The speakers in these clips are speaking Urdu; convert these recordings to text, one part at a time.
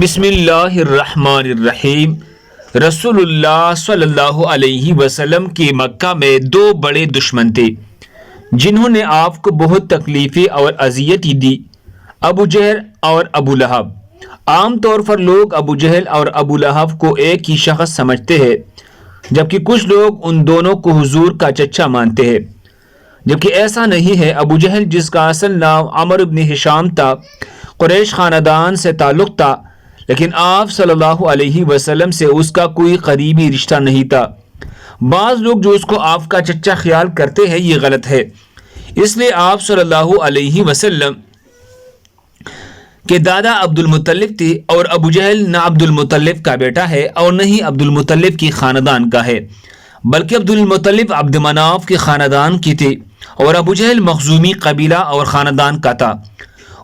بسم اللہ الرحمن الرحیم۔ رسول اللہ صلی اللہ علیہ وسلم کی مکہ میں دو بڑے دشمن تھے جنہوں نے آپ کو بہت تکلیفیں اور اذیتیں دی، ابو جہل اور ابو لہب۔ عام طور پر لوگ ابو جہل اور ابو لہب کو ایک ہی شخص سمجھتے ہیں، جبکہ کچھ لوگ ان دونوں کو حضور کا چچا مانتے ہیں، جبکہ ایسا نہیں ہے۔ ابو جہل، جس کا اصل نام عمرو بن ہشام تھا، قریش خاندان سے تعلق تھا، لیکن آپ صلی اللہ علیہ وسلم سے اس کا کوئی قریبی رشتہ نہیں تھا۔ بعض لوگ جو اس کو آپ کا چچا خیال کرتے ہیں، یہ غلط ہے۔ اس لیے آپ صلی اللہ علیہ وسلم کے دادا عبد المطلب تھے، اور ابو جہل نہ عبد المطلب کا بیٹا ہے اور نہ ہی عبد المطلب کی خاندان کا ہے، بلکہ عبد المطلب عبد مناف کے خاندان کی تھے، اور ابو جہل مخزومی قبیلہ اور خاندان کا تھا۔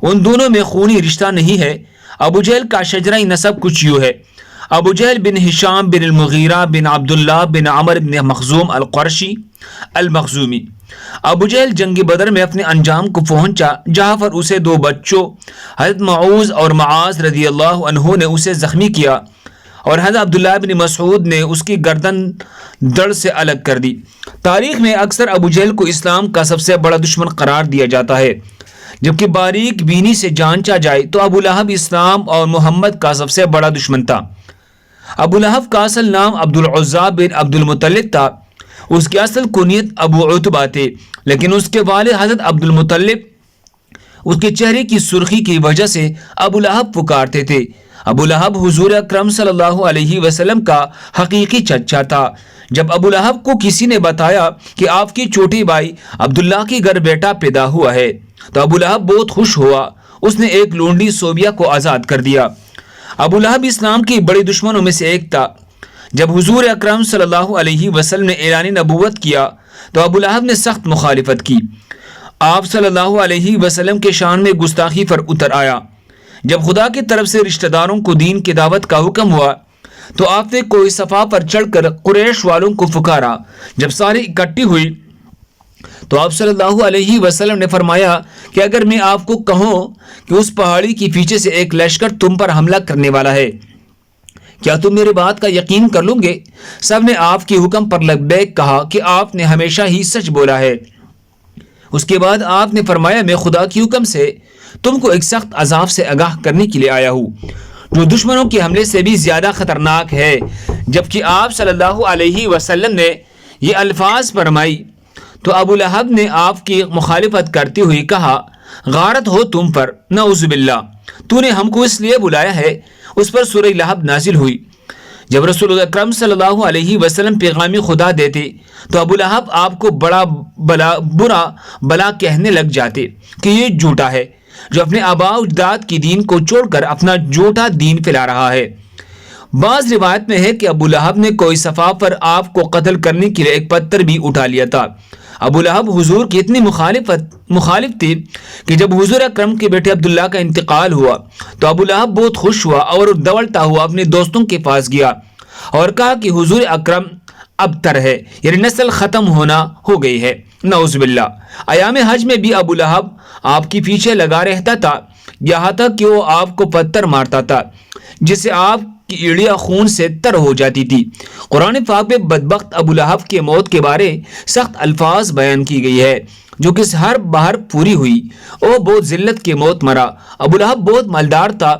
ان دونوں میں خونی رشتہ نہیں ہے۔ ابو جہل کا شجرہ نسب کچھ یوں ہے: ابو جہل بن ہشام بن المغیرہ بن عبداللہ بن عمر بن مخزوم القرشی المخزومی۔ ابو جہل جنگ بدر میں اپنے انجام کو پہنچا، جہاں پر اسے دو بچوں حضرت معوذ اور معاذ رضی اللہ عنہ نے اسے زخمی کیا، اور حضرت عبداللہ بن مسعود نے اس کی گردن دڑ سے الگ کر دی۔ تاریخ میں اکثر ابو جہل کو اسلام کا سب سے بڑا دشمن قرار دیا جاتا ہے، جبکہ باریک بینی سے جانچا جائے تو ابو لہب اسلام اور محمد کا سب سے بڑا دشمن تھا۔ ابو لہب کا اصل نام عبد العزیٰ بن عبد المطلب تھا۔ اس کی اصل کنیت ابو عتبہ تھے، لیکن اس کے والد حضرت عبد المطلب اس کے چہرے کی سرخی کی وجہ سے ابو لہب پکارتے تھے۔ ابو لہب حضور اکرم صلی اللہ علیہ وسلم کا حقیقی چچا تھا۔ جب ابو لہب کو کسی نے بتایا کہ آپ کی چھوٹی بھائی عبداللہ کے گھر بیٹا پیدا ہوا ہے، تو ابو لہب بہت خوش ہوا۔ اس نے ایک لونڈی صوبیہ کو آزاد کر دیا۔ ابو لہب اسلام کے بڑے دشمنوں میں سے ایک تھا۔ جب حضور اکرم صلی اللہ علیہ وسلم نے اعلان نبوت کیا تو ابو لہب نے سخت مخالفت کی۔ آپ صلی اللہ علیہ وسلم کے شان میں گستاخی پر اتر آیا۔ جب خدا کی طرف سے رشتہ داروں کو دین کی دعوت کا حکم ہوا تو آپ نے کوئی صفا پر چڑھ کر قریش والوں کو پکارا۔ جب سارے اکٹھی ہوئی تو آپ صلی اللہ علیہ وسلم نے فرمایا کہ اگر میں آپ کو کہوں کہ اس پہاڑی کے پیچھے سے ایک لشکر تم پر حملہ کرنے والا ہے، کیا تم میری بات کا یقین کر لوں گے؟ سب نے آپ کے حکم پر لبیک کہا کہ آپ نے ہمیشہ ہی سچ بولا ہے۔ اس کے بعد آپ نے فرمایا میں خدا کے حکم سے تم کو ایک سخت عذاب سے آگاہ کرنے کے لیے آیا ہوں، جو دشمنوں کے حملے سے بھی زیادہ خطرناک ہے۔ جبکہ آپ صلی اللہ علیہ وسلم نے یہ الفاظ فرمائی تو ابو لہب نے آپ کی مخالفت کرتے ہوئے کہا، غارت ہو تم پر، نعوذ باللہ، تو نے ہم کو اس لیے بلایا ہے۔ اس پر سورہ لہب نازل ہوئی۔ جب رسول اکرم صلی اللہ علیہ وسلم پیغام خدا دیتے تو ابو لہب آپ کو برا بلا کہنے لگ جاتے کہ یہ جھوٹا ہے جو اپنے آباء و اجداد کی دین کو چھوڑ کر اپنا جھوٹا دین پھیلا رہا ہے۔ بعض روایت میں ہے کہ ابو لہب نے کوئی صفا پر آپ کو قتل کرنے کے لیے ایک پتھر بھی اٹھا لیا تھا۔ ابو لہب حضور کی اتنی مخالف تھی کہ جب حضور اکرم کے بیٹے عبداللہ کا انتقال ہوا تو ابو لہب بہت خوش ہوا اور دوڑتا ہوا اپنے دوستوں کے پاس گیا اور کہا کہ حضور اکرم ابتر ہے، یعنی نسل ختم ہونا ہو گئی ہے، نعوذ باللہ۔ ایام حج میں بھی ابو لہب آپ کے پیچھے لگا رہتا تھا، یہاں تک کہ وہ آپ کو پتھر مارتا تھا جس سے آپ کی ایڑیاں خون سے تر ہو جاتی تھی۔ قرآن پاک میں بدبخت ابو لہب کے موت کے بارے سخت الفاظ بیان کی گئی ہے، جو کہ ہر بہر پوری ہوئی۔ وہ بہت ذلت کے موت مرا۔ ابو لہب بہت مالدار تھا۔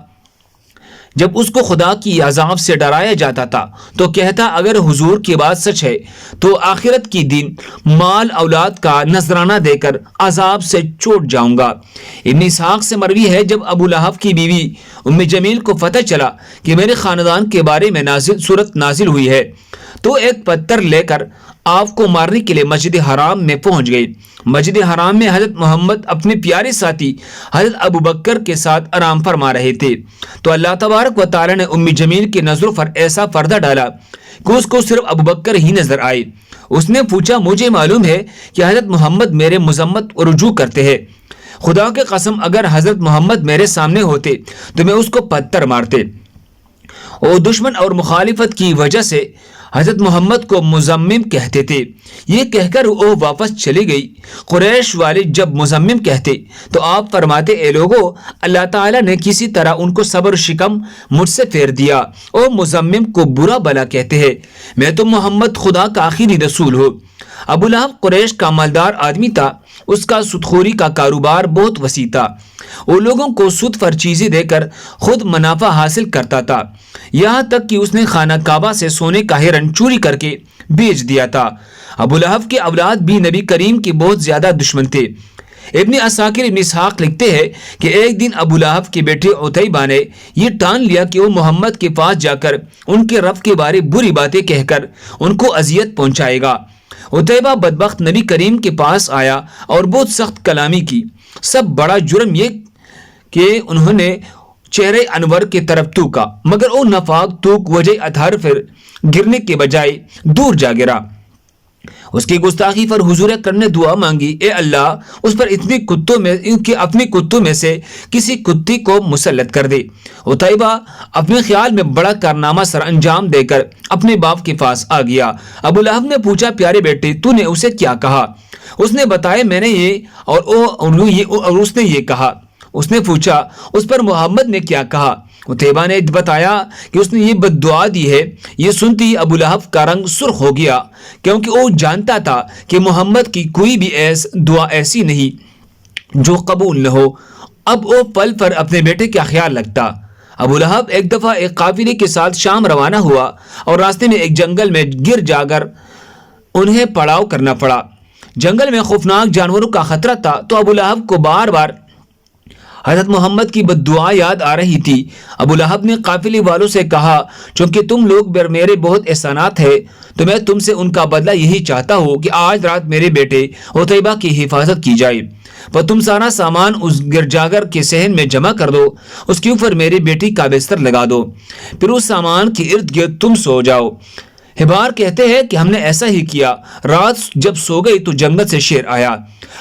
جب اس کو خدا کی عذاب سے ڈرایا جاتا تھا تو کہتا اگر حضور کی بات سچ ہے تو آخرت کی دن مال اولاد کا نذرانہ دے کر عذاب سے چھوٹ جاؤں گا۔ ابن اسحاق سے مروی ہے جب ابو لہب کی بیوی ام جمیل کو پتہ چلا کہ میرے خاندان کے بارے میں سورت نازل ہوئی ہے تو ایک پتھر لے کر آپ کو مارنے کے لیے مسجد حرام میں پہنچ گئی۔ مسجد حرام میں حضرت محمد اپنے پیارے ساتھی حضرت ابو بکر کے ساتھ آرام فرما رہے تھے تو اللہ تبارک و تعالی نے ام جمیل کی نظروں پر ایسا پردہ ڈالا کہ اس کو صرف ابو بکر ہی نظر آئے۔ اس نے پوچھا مجھے معلوم ہے کہ حضرت محمد میرے مذمت و رجوع کرتے ہیں، خدا کے قسم اگر حضرت محمد میرے سامنے ہوتے تو میں اس کو پتھر مارتے۔ اور دشمن اور مخالفت کی وجہ سے حضرت محمد کو مزمم کہتے تھے۔ یہ کہہ کر وہ واپس چلی گئی۔ قریش والے جب مزمم کہتے تو آپ فرماتے، اے لوگو، اللہ تعالیٰ نے کسی طرح ان کو صبر و شکم مجھ سے پھیر دیا۔ او مزمم کو برا بلا کہتے ہیں، میں تو محمد خدا کا آخری رسول ہوں۔ ابو لہب قریش کا مالدار آدمی تھا، اس کا سودخوری کا کاروبار بہت وسیع تھا۔ وہ لوگوں کو سود پر چیزیں دے کر خود منافع حاصل کرتا تھا، یہاں تک کہ اس نے خانہ کعبہ سے سونے کا ہرن چوری کر کے بیچ دیا تھا۔ ابو لہب کے اولاد بھی نبی کریم کے بہت زیادہ دشمن تھے۔ ابن عساکر ابن اسحاق لکھتے ہیں کہ ایک دن ابو لہب کے بیٹے عتیبہ نے یہ ٹان لیا کہ وہ محمد کے پاس جا کر ان کے رب کے بارے بری باتیں کہہ کر ان کو اذیت پہنچائے گا۔ عتیبہ بدبخت نبی کریم کے پاس آیا اور بہت سخت کلامی کی۔ سب بڑا جرم یہ کہ انہوں نے چہرے انور کی طرف تھوکا، مگر وہ نفاق تھوک وجہ ادھر پھر گرنے کے بجائے دور جا گرا۔ اس کی گستاخی پر حضور اکرم نے دعا مانگی، اے اللہ، اس پر اپنے کتوں میں سے کسی کتی کو مسلط کر دے۔ عتیبہ اپنے خیال میں بڑا کارنامہ سر انجام دے کر اپنے باپ کے پاس آ گیا۔ ابو لہب نے پوچھا، پیارے بیٹے، تو نے اسے کیا کہا؟ اس نے بتایا، میں نے یہ اور اس نے یہ کہا۔ اس نے پوچھا، اس پر محمد نے کیا کہا؟ عتیبہ نے بتایا کہ اس نے یہ بد دعا دی ہے۔ یہ سنتی ہی ابو لہب کا رنگ سرخ ہو گیا، کیونکہ وہ جانتا تھا کہ محمد کی کوئی بھی دعا ایسی نہیں جو قبول نہ ہو۔ اب وہ پل پر اپنے بیٹے کا خیال رکھتا۔ ابو لہب ایک دفعہ ایک قافلے کے ساتھ شام روانہ ہوا اور راستے میں ایک جنگل میں گر جا کر انہیں پڑاؤ کرنا پڑا۔ جنگل میں خوفناک جانوروں کا خطرہ تھا، تو ابو لہب کو بار بار حضرت محمد کی بد دعا یاد آ رہی تھی۔ ابو لہب نے قافلے والوں سے کہا، چونکہ تم لوگ میرے بہت احسانات ہیں، تو میں تم سے ان کا بدلہ یہی چاہتا ہوں کہ آج رات میرے بیٹے عتیبہ کی حفاظت کی جائے، پر تم سارا سامان اس گرجاگر کے صحن میں جمع کر دو، اس کے اوپر میری بیٹی کا بستر لگا دو، پھر اس سامان کے ارد گرد تم سو جاؤ۔ حبار کہتے ہیں کہ ہم نے ایسا ہی کیا۔ رات جب سو گئی تو جنگل سے شیر آیا،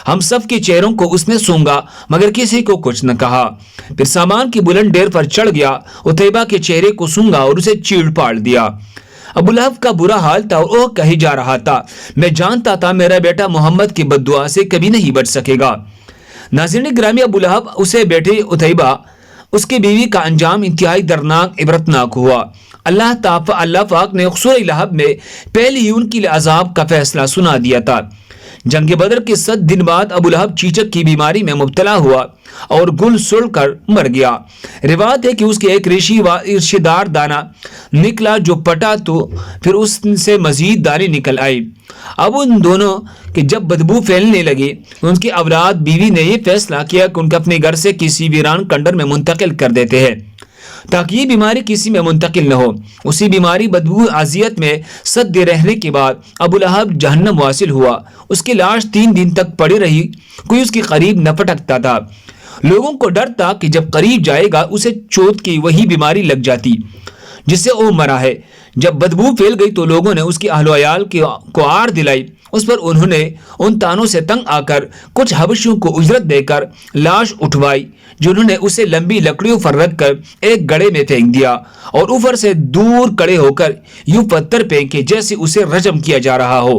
ہم سب کے چہروں کو اس نے سونگا مگر کسی کو کچھ نہ کہا۔ پھر سامان کی بلند ڈیر پر چڑھ گیا، عتیبہ کے چہرے کو سونگا اور اسے چیڑ پاڑ دیا۔ ابو لہب کا برا حال تھا اور وہ کہی جا رہا تھا، میں جانتا تھا میرا بیٹا محمد کی بد دعا سے کبھی نہیں بچ سکے گا۔ ناظرین گرامی، ابو لہب اسے بیٹے عتیبہ اس کی بیوی کا انجام انتہائی دردناک عبرتناک ہوا۔ اللہ پاک نے سورہ لہب میں پہلے ہی ان کے عذاب کا فیصلہ سنا دیا تھا۔ جنگ بدر کے 7 دن بعد ابو لہب چیچک کی بیماری میں مبتلا ہوا اور گل سڑ کر مر گیا۔ روایت ہے کہ اس کے ایک ریشے دار دانہ نکلا جو پٹا تو پھر اس سے مزید دانے نکل آئے۔ اب ان دونوں کہ جب بدبو پھیلنے لگے، ان کی اولاد بیوی نے یہ فیصلہ کیا کہ ان کو اپنے گھر سے کسی ویران کنڈر میں منتقل کر دیتے ہیں تاکہ یہ بیماری کسی میں منتقل نہ ہو۔ اسی بیماری بدبو اذیت میں صدے رہنے کے بعد ابو لہب جہنم واصل ہوا۔ اس کی لاش 3 دن تک پڑی رہی، کوئی اس کے قریب نہ پٹکتا تھا۔ لوگوں کو ڈر تھا کہ جب قریب جائے گا اسے چوت کی وہی بیماری لگ جاتی جس سے وہ مرا ہے۔ جب بدبو پھیل گئی تو لوگوں نے اس کے اہل و عیال کو آڑ دلائی۔ اس پر انہوں نے ان تانوں سے تنگ آ کر کچھ حبشیوں کو اجرت دے کر لاش اٹھوائی، جنہوں نے اسے لمبی لکڑیوں پر رکھ کر ایک گڑھے میں پھینک دیا اور اوپر سے دور کڑے ہو کر یوں پتھر پھینکے جیسے اسے رجم کیا جا رہا ہو۔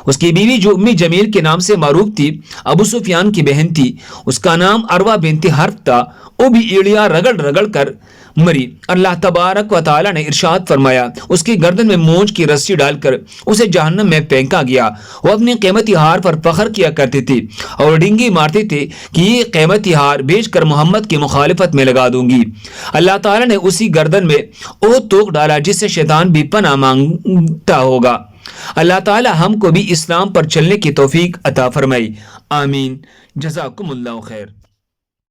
اس کی بیوی جو امی جمیل کے نام سے معروف تھی، ابو سفیان کی بہن تھی، اس کا نام عروہ بنت حرب تھا، وہ بھی ایڑیاں رگڑ رگڑ کر مری۔ اللہ تبارک و تعالی نے ارشاد فرمایا، اس کی گردن میں مونج کی رسی ڈال کر اسے جہنم میں پھینکا گیا۔ وہ اپنے قیمتی ہار پر فخر کیا کرتے تھے اور ڈنگی مارتے تھے کہ یہ قیمتی ہار بیچ کر محمد کی مخالفت میں لگا دوں گی۔ اللہ تعالی نے اسی گردن میں وہ توق ڈالا جس سے شیطان بھی پناہ مانگتا ہوگا۔ اللہ تعالی ہم کو بھی اسلام پر چلنے کی توفیق عطا فرمائے، آمین۔ جزاکم اللہ خیر۔